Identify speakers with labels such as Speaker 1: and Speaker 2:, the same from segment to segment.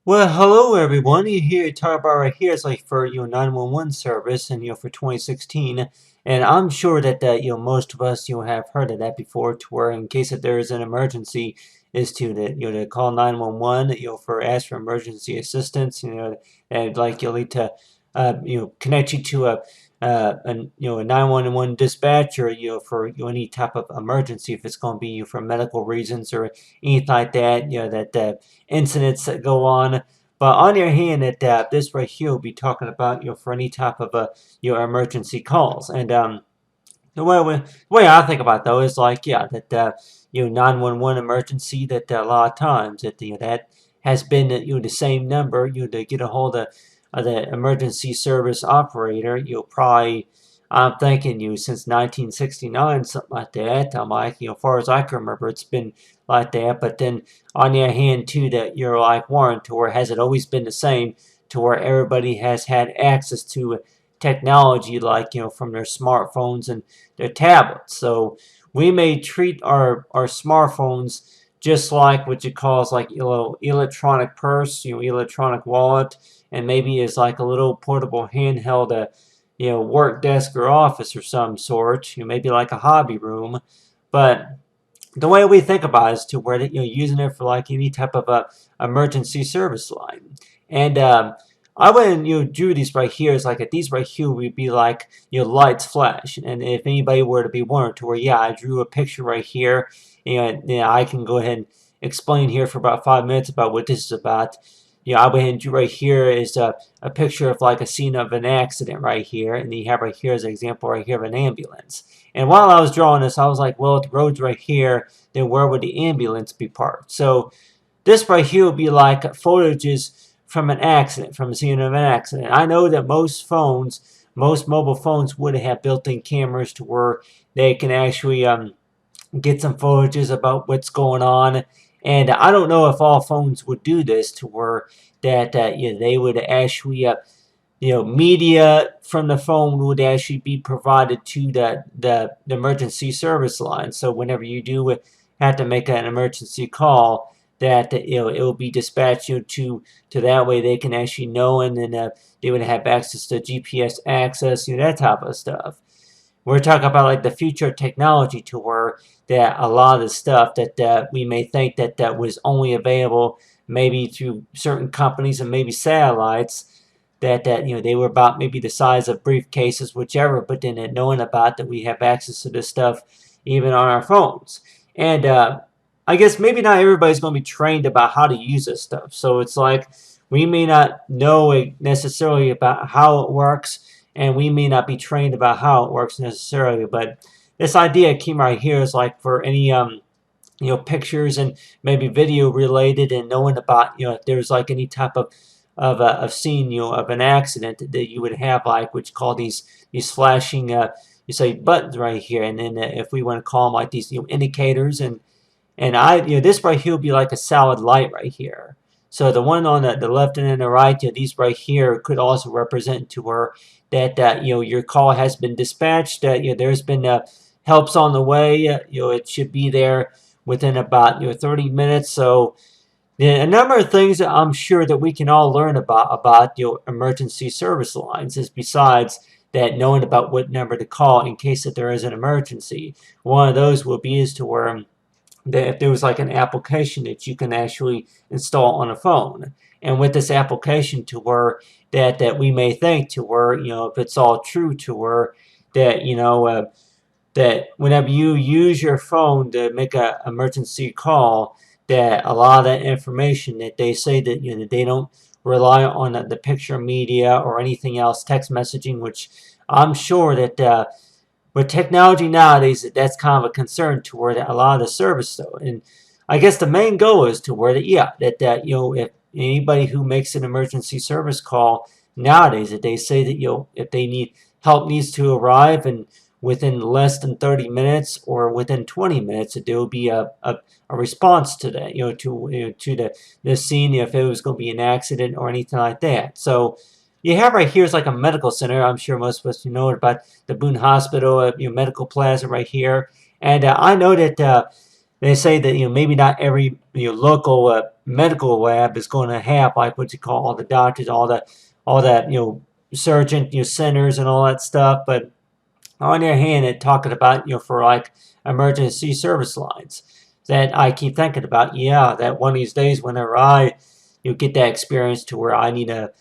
Speaker 1: Well, hello everyone. You hear talk about right here is like for 911 service and for 2016, and I'm sure that most of us have heard of that before. To where in case that there is an emergency, is to to call 911 for ask for emergency assistance. And like you'll need to connect you to a 911 dispatcher for any type of emergency if it's going to be for medical reasons or anything like that. That incidents that go on. But on your hand, this right here will be talking about for any type of emergency calls. And the way I think about it, though is like that 911 emergency that a lot of times that that has been the same number to get a hold of the emergency service operator. Probably I'm thinking since 1969 something like that. I'm like as far as I can remember it's been like that. But then on the other hand too that you're like Warren to where has it always been the same to where everybody has had access to technology like from their smartphones and their tablets. So we may treat our smartphones just like what you call like electronic purse, electronic wallet, and maybe it's like a little portable handheld, work desk or office or some sort. Maybe like a hobby room, but the way we think about it is to where that using it for like any type of a emergency service line. And I went and drew these right here. It's like at these right here would be like lights flash. And if anybody were to be wondering to where I drew a picture right here. I can go ahead and explain here for about 5 minutes about what this is about. I went ahead and drew right here is a picture of like a scene of an accident right here, and then you have right here as an example right here of an ambulance. And while I was drawing this, I was like, well, if the road's right here, then where would the ambulance be parked? So this right here would be like footages from an accident, from a scene of an accident. I know that most mobile phones would have built-in cameras to where they can actually get some footages about what's going on. And I don't know if all phones would do this to where that they would actually media from the phone would actually be provided to the emergency service line. So whenever you do have to make an emergency call, that it will be dispatched to that way they can actually know, and then they would have access to GPS access, that type of stuff. We're talking about like the future technology to where that a lot of the stuff that we may think that was only available maybe through certain companies and maybe satellites that they were about maybe the size of briefcases, whichever, but then knowing about that we have access to this stuff even on our phones. And I guess maybe not everybody's going to be trained about how to use this stuff. So it's like we may not know necessarily about how it works, and we may not be trained about how it works necessarily. But this idea came right here is like for any pictures and maybe video related, and knowing about if there's like any type of scene of an accident that you would have like which call these flashing you say buttons right here, and then if we want to call them like these indicators, and this right here will be like a solid light right here. So the one on the left and then the right, these right here could also represent to where that your call has been dispatched. There's been helps on the way. It should be there within about 30 minutes. So a number of things that I'm sure that we can all learn about emergency service lines is besides that knowing about what number to call in case that there is an emergency. One of those will be is to where that if there was like an application that you can actually install on a phone, and with this application to where that we may think to where if it's all true to where that that whenever you use your phone to make an emergency call, that a lot of that information that they say that that they don't rely on the picture media or anything else, text messaging, which I'm sure that with technology nowadays, that's kind of a concern toward a lot of the service, though. And I guess the main goal is to where that if anybody who makes an emergency service call nowadays, that they say that if they need help needs to arrive and within less than 30 minutes or within 20 minutes, that there will be a response to that, to the scene if it was going to be an accident or anything like that. So you have right here is like a medical center. I'm sure most of us know about the Boone Hospital, medical plaza right here. And I know that they say that maybe not every local medical lab is going to have like what you call all the doctors, all that surgeon centers and all that stuff. But on the other hand, it talking about for like emergency service lines that I keep thinking about. Yeah, that one of these days whenever I get that experience to where I need to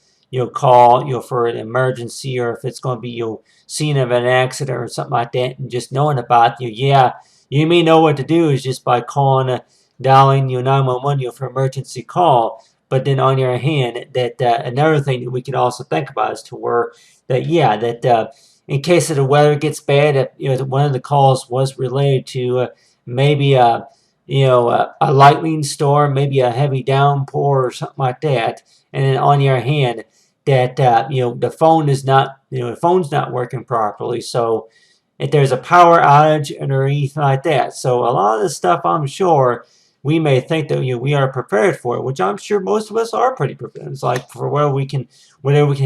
Speaker 1: call for an emergency, or if it's going to be scene of an accident or something like that, and just knowing about yeah, you may know what to do is just by calling dialing 911 for emergency call. But then on the other hand, that another thing that we can also think about is to where that yeah that in case of the weather gets bad, if one of the calls was related to maybe a lightning storm, maybe a heavy downpour or something like that, and then on the other hand, that the phone is not the phone's not working properly, so if there's a power outage or anything like that, so a lot of this stuff, I'm sure we may think that we are prepared for it, which I'm sure most of us are pretty prepared. It's like for whatever we can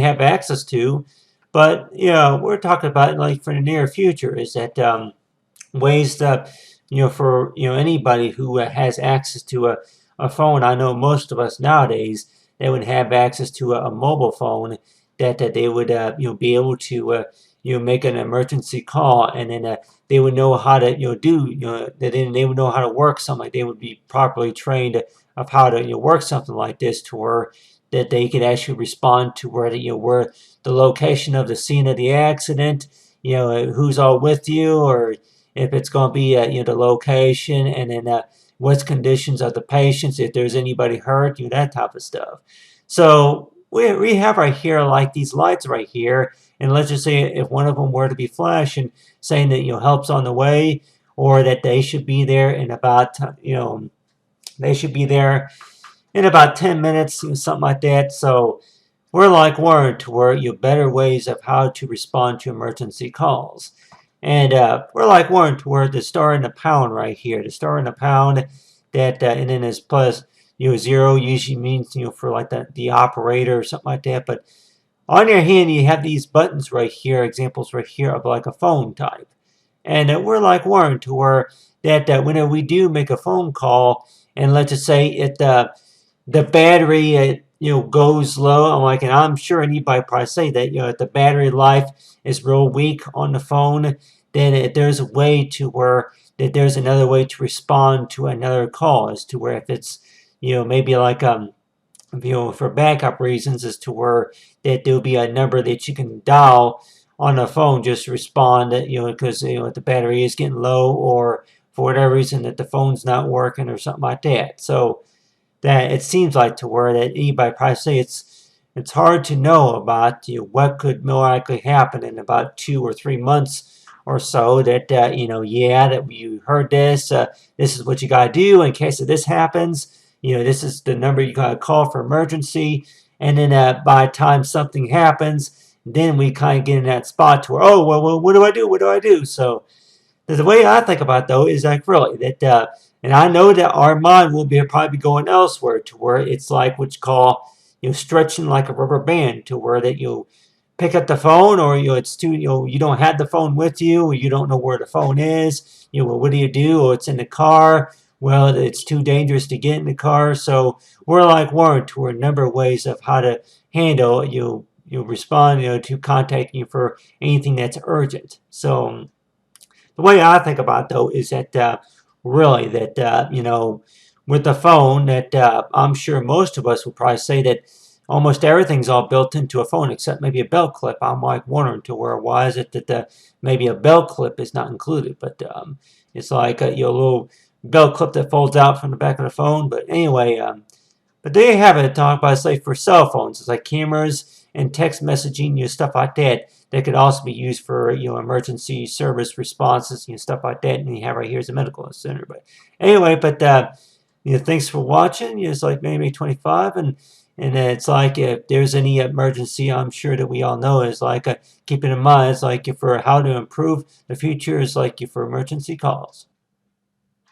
Speaker 1: have access to. But we're talking about like for the near future is that ways that for anybody who has access to a phone. I know most of us nowadays they would have access to a mobile phone that they would be able to make an emergency call, and then they would know how to do that. Then they would know how to work something. Like they would be properly trained of how to work something like this to where that they could actually respond to where where the location of the scene of the accident, who's all with you, or if it's going to be the location, and then what's conditions of the patients, if there's anybody hurt, that type of stuff. So we have right here like these lights right here, and let's just say if one of them were to be flashing, saying that help's on the way, or that they should be there in about they should be there in about 10 minutes, something like that. So we're like warned to where better ways of how to respond to emergency calls. And we're like warned to where the star and the pound right here, the star and the pound, that and then is plus zero usually means for like the operator or something like that. But on your hand you have these buttons right here, examples right here of like a phone type. And we're like warned to where that whenever we do make a phone call, and let's just say the battery goes low. And I'm sure anybody probably say that if the battery life is real weak on the phone, then if there's a way to where that there's another way to respond to another call, as to where if it's maybe like for backup reasons, as to where that there'll be a number that you can dial on the phone, just respond because if the battery is getting low, or for whatever reason that the phone's not working or something like that. So that it seems like to where that anybody probably say it's hard to know about what could more likely happen in about 2 or 3 months or so, that yeah, that you heard this this is what you got to do in case of this happens. This is the number you got to call for emergency. And then by the time something happens, then we kind of get in that spot to where, oh well, what do I do, so the way I think about it, though, is like really that and I know that our mind will be probably going elsewhere, to where it's like what you call stretching like a rubber band, to where that you pick up the phone, or it's too you don't have the phone with you, or you don't know where the phone is. Well, what do you do? Oh, it's in the car. Well, it's too dangerous to get in the car. So we're like warned to a number of ways of how to handle you respond to contacting you for anything that's urgent. So the way I think about it, though, is that really that with the phone, that I'm sure most of us would probably say that almost everything's all built into a phone except maybe a belt clip. I'm like wondering to where, why is it that maybe a belt clip is not included? But it's like a little belt clip that folds out from the back of the phone. But anyway, but they have it talk about, say, for cell phones. It's like cameras and text messaging, stuff like that. That could also be used for emergency service responses, stuff like that. And you have right here is a medical center. But anyway, but thanks for watching. It's like maybe 25, and it's like if there's any emergency, I'm sure that we all know is like keep it in mind. It's like for how to improve the future is like for emergency calls.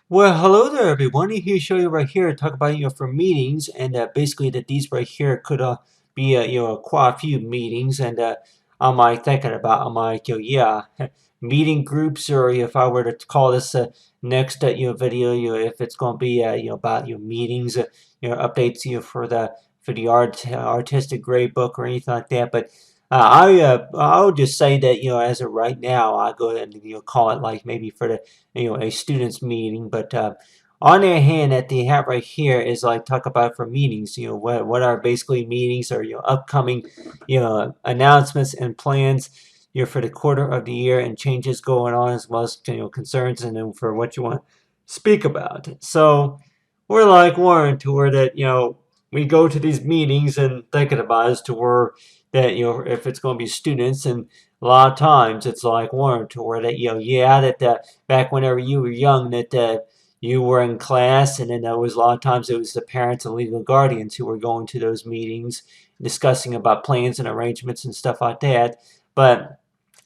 Speaker 1: Well, hello there, everyone. Here to show you right here, talk about for meetings, and basically that these right here could be quite a few meetings, and I'm like thinking about, I'm like yeah, meeting groups, or if I were to call this next video, if it's going to be about meetings, updates for the artistic grade book or anything like that. But I'll just say that as of right now, I go ahead and call it like maybe for the a students meeting. But on the other hand, that they have right here is like talk about for meetings. What are basically meetings or upcoming announcements and plans for the quarter of the year and changes going on, as well as concerns and then for what you want to speak about. So we're like Warren to where that we go to these meetings and thinking about as to where that if it's going to be students, and a lot of times it's like Warren to where that that back whenever you were young that you were in class, and then there was a lot of times it was the parents and legal guardians who were going to those meetings discussing about plans and arrangements and stuff like that. But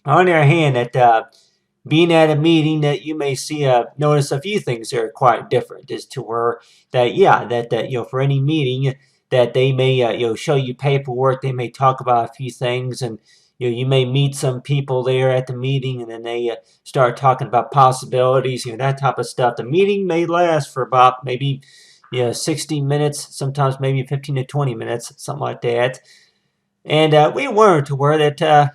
Speaker 1: on the other hand, that being at a meeting that you may see notice a few things that are quite different as to where that for any meeting that they may show you paperwork, they may talk about a few things, and you may meet some people there at the meeting, and then they start talking about possibilities, that type of stuff. The meeting may last for about maybe 60 minutes, sometimes maybe 15 to 20 minutes, something like that. And we weren't aware that,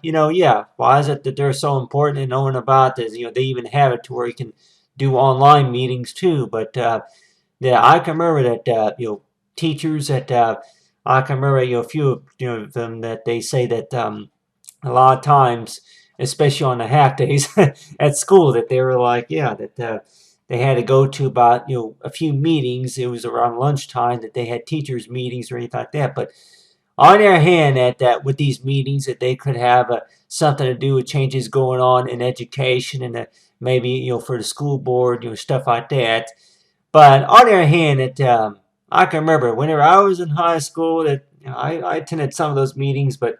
Speaker 1: why is it that they're so important and knowing about this? They even have it to where you can do online meetings too. But yeah, I can remember that, teachers that I can remember, a few of them that they say that a lot of times, especially on the half days at school, that they were like, that they had to go to about, a few meetings. It was around lunchtime that they had teachers meetings or anything like that. But on their hand that with these meetings that they could have something to do with changes going on in education and maybe for the school board, stuff like that. But on their hand that I can remember whenever I was in high school that I attended some of those meetings, but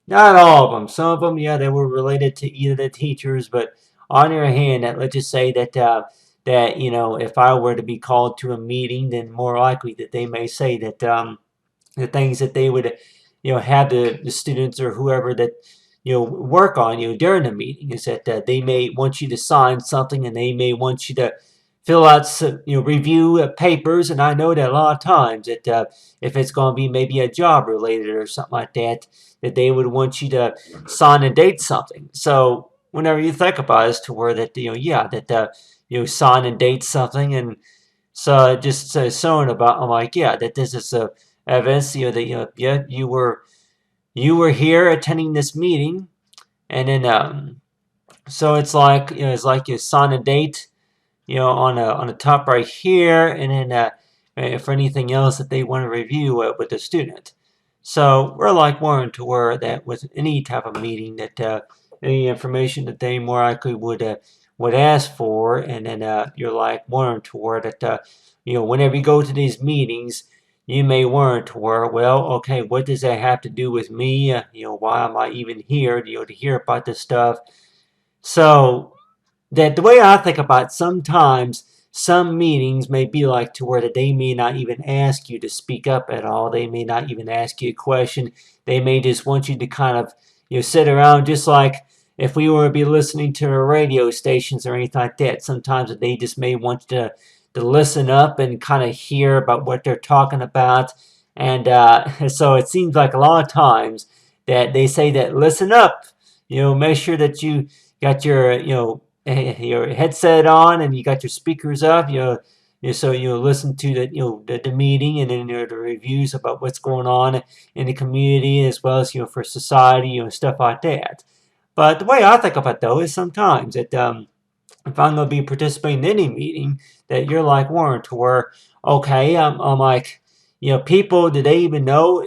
Speaker 1: not all of them. Some of them, they were related to either the teachers, but on their hand that let's just say that that if I were to be called to a meeting, then more likely that they may say that the things that they would have the students or whoever that work on during the meeting is that they may want you to sign something, and they may want you to fill out some, review papers. And I know that a lot of times that if it's going to be maybe a job related or something like that, that they would want you to sign and date something. So whenever you think about it, as to where that sign and date something, and so just showing about, I'm like, that this is a evidence, that you were here attending this meeting, and then so it's like it's like you sign a date, on the top right here, and then for anything else that they want to review with the student. So we're like Warren to where that with any type of meeting that any information that they more likely would ask for, and then you're like Warren to where that whenever you go to these meetings, you may warrant to where, well, okay, what does that have to do with me? Why am I even here? To hear about this stuff. So that the way I think about it, sometimes some meetings may be like to where that they may not even ask you to speak up at all. They may not even ask you a question. They may just want you to kind of sit around, just like if we were to be listening to radio stations or anything like that. Sometimes they just may want you to listen up and kind of hear about what they're talking about. And so it seems like a lot of times that they say that listen up, make sure that you got your your headset on and you got your speakers up, so listen to the meeting, and then the reviews about what's going on in the community, as well as for society, stuff like that. But the way I think about it, though, is sometimes that if I'm going to be participating in any meeting, that you're like Warren to where, okay, I'm like, people, do they even know,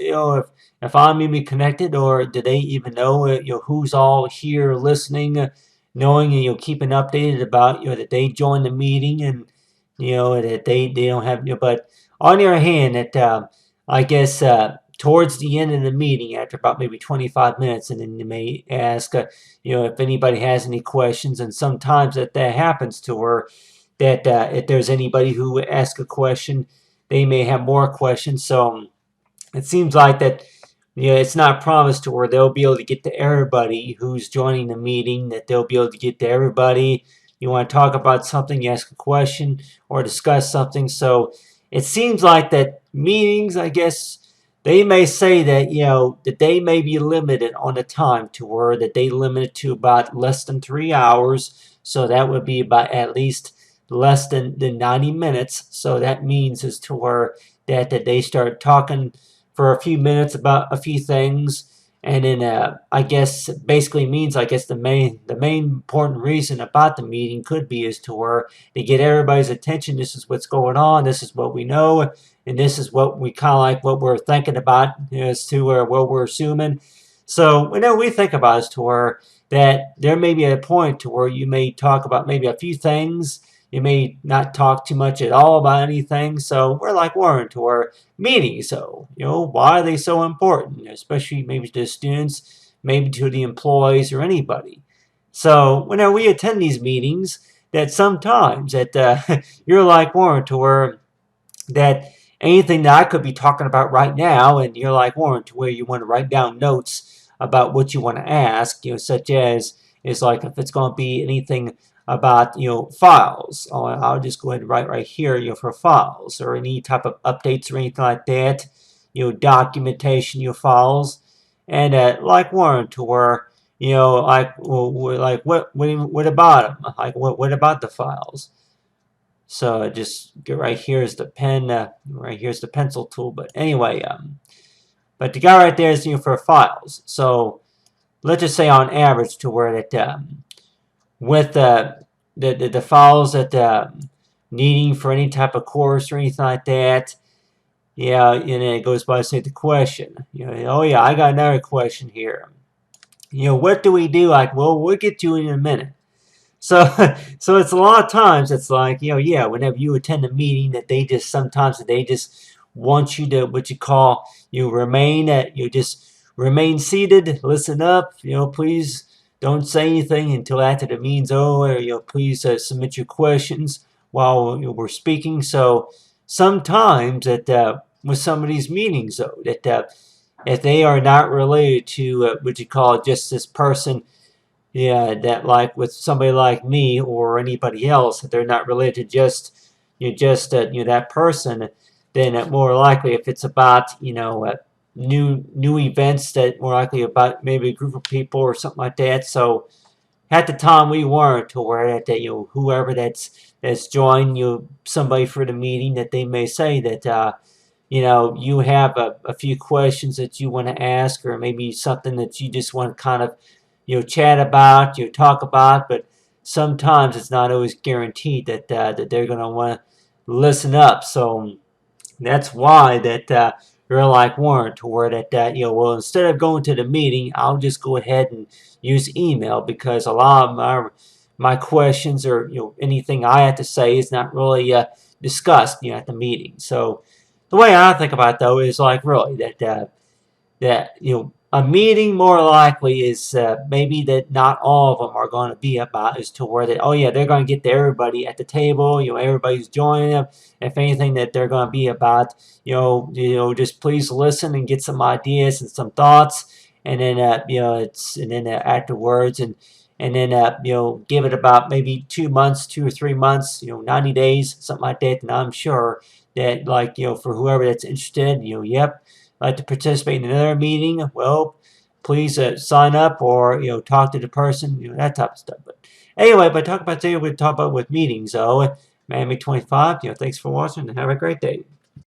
Speaker 1: if I'm even connected, or do they even know, who's all here listening, knowing, keeping updated about, that they joined the meeting, and, that they don't have, but on the other hand, that, I guess, towards the end of the meeting, after about maybe 25 minutes, and then you may ask, if anybody has any questions, and sometimes that happens to where that if there's anybody who asks a question, they may have more questions. So it seems like that it's not promised to where they'll be able to get to everybody who's joining the meeting, that they'll be able to get to everybody, you want to talk about something, you ask a question or discuss something. So it seems like that meetings, I guess, they may say that, that they may be limited on the time to where that they limit it to about less than 3 hours. So that would be about at least less than 90 minutes. So that means is to where that they start talking for a few minutes about a few things, and then I guess basically means, I guess, the main important reason about the meeting could be is to where they get everybody's attention. This is what's going on. This is what we know, and this is what we kind of like what we're thinking about as to what we're assuming. So whenever we think about is to where that there may be a point to where you may talk about maybe a few things. You may not talk too much at all about anything. So we're like Warren to where meetings. So, why are they so important? Especially maybe to the students, maybe to the employees or anybody. So whenever we attend these meetings, that sometimes that you're like Warren to where that anything that I could be talking about right now, and you're like Warren to where you want to write down notes about what you want to ask, such as is like if it's going to be anything about files. I'll just go ahead and write right here, for files or any type of updates or anything like that, documentation, files, and like Warren to where like like what about them? Like what about the files? So just get right here is the pen, right here's the pencil tool. But anyway, but the guy right there is for files. So let's just say on average to where that with the files that needing for any type of course or anything like that. Yeah, and then it goes by to say the question. Oh yeah, I got another question here. What do we do? Like, well, we'll get to it in a minute. So, so it's a lot of times it's like, yeah, whenever you attend a meeting that they just sometimes they just want you to what you call remain at just remain seated, listen up, please don't say anything until after the meeting's over. Please submit your questions while we're speaking. So sometimes that with some of these meetings though that if they are not related to what you call just this person. Yeah, that like with somebody like me or anybody else, if they're not related to just that person, then more likely if it's about new events that more likely about maybe a group of people or something like that. So at the time we weren't to where that whoever that's joined somebody for the meeting that they may say that you have a few questions that you want to ask or maybe something that you just want to kind of chat about, talk about, but sometimes it's not always guaranteed that that they're going to want to listen up. So that's why that you're like Warren to where that well, instead of going to the meeting, I'll just go ahead and use email because a lot of my questions or anything I have to say is not really discussed at the meeting. So the way I think about it, though, is like really that a meeting more likely is maybe that not all of them are going to be about is to where that oh yeah they're going to get to everybody at the table, everybody's joining them. If anything that they're going to be about just please listen and get some ideas and some thoughts, and then it's and then afterwards and then give it about maybe 2 months, 2 or 3 months, 90 days, something like that, and I'm sure that like for whoever that's interested, yep, like to participate in another meeting, well, please sign up or talk to the person, that type of stuff. But anyway, but talk about today, we talk about with meetings. So, Miami 25. Thanks for watching and have a great day.